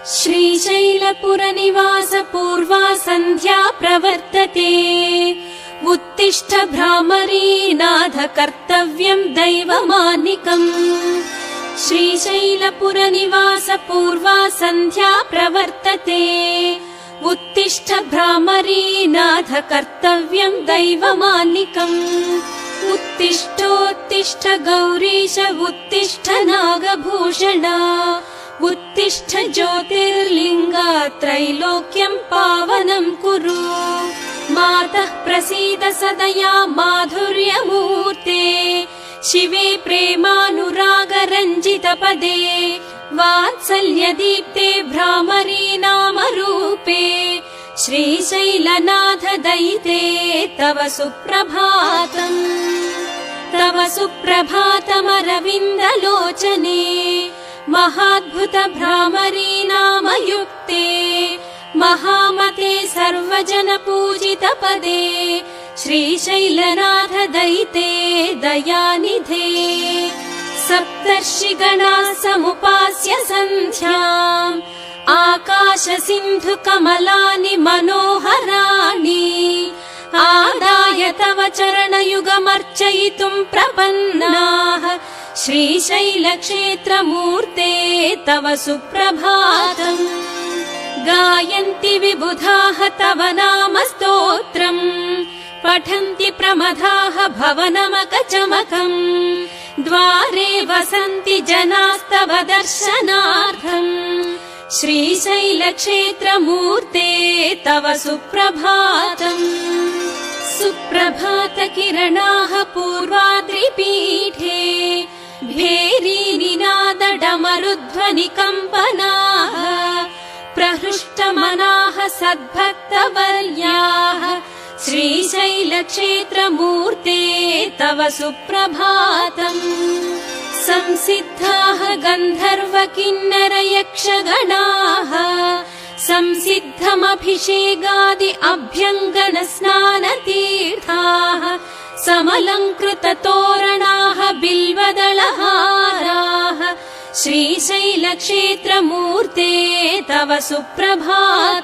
श्रीशैलपुरनिवास पूर्वा सन्ध्या प्रवर्तते। उत्तिष्ठ भ्रामरीनाथ कर्तव्यम् दैवमानिकम्। श्रीशैलपुरनिवास पूर्वा सन्ध्या प्रवर्तते। उत्तिष्ठ भ्रामरीनाथ कर्तव्यम् दैवमानिकम्। उत्तिष्ठोत्तिष्ठ गौरीश उत्तिष्ठ नागभूषण। उत्तिष्ठ ज्योतिर्लिङ्गा त्रैलोक्यम् पावनम् कुरु। मातः प्रसीद सदया माधुर्यमूर्ते। शिवे प्रेमानुरागरञ्जितपदे। वात्सल्यदीप्ते भ्रामरी नामरूपे। श्रीशैलनाथ दयिते तव सुप्रभातम्। तव सुप्रभातमरविन्दलोचने। महाद्भुत भ्रामरी नामयुक्ते। महामते सर्वजन पूजित पदे। श्रीशैलनाथ दयिते दयानिधे। सप्तर्षिगणाः समुपास्य सन्ध्याम्। आकाश सिन्धु कमलानि मनोहराणि। आदाय तव चरणयुगमर्चयितुम् प्रपन्नाः। श्रीशैलक्षेत्रमूर्ते तव सुप्रभातम्। गायन्ति विबुधाः तव नाम स्तोत्रम्। पठन्ति प्रमदाः भवनमकचमकम्। द्वारे वसन्ति जनास्तव दर्शनार्थम्। श्रीशैलक्षेत्रमूर्ते तव सुप्रभातम्। सुप्रभातकिरणाः पूर्वाद्रिपीठे। भेरीनिनादडमरुध्वनिकम्पनाः। प्रहृष्टमनाः सद्भक्तवर्याः। श्रीशैलक्षेत्रमूर्ते तव सुप्रभातम्। संसिद्धाः गन्धर्व किन्नर यक्षगणाः। संसिद्धमभिषेकादि अभ्यङ्गन स्नानतीर्थाः। समलङ्कृत तोरणाः बिल्वदलहाराः। श्रीशैलक्षेत्रमूर्ते तव सुप्रभातम्।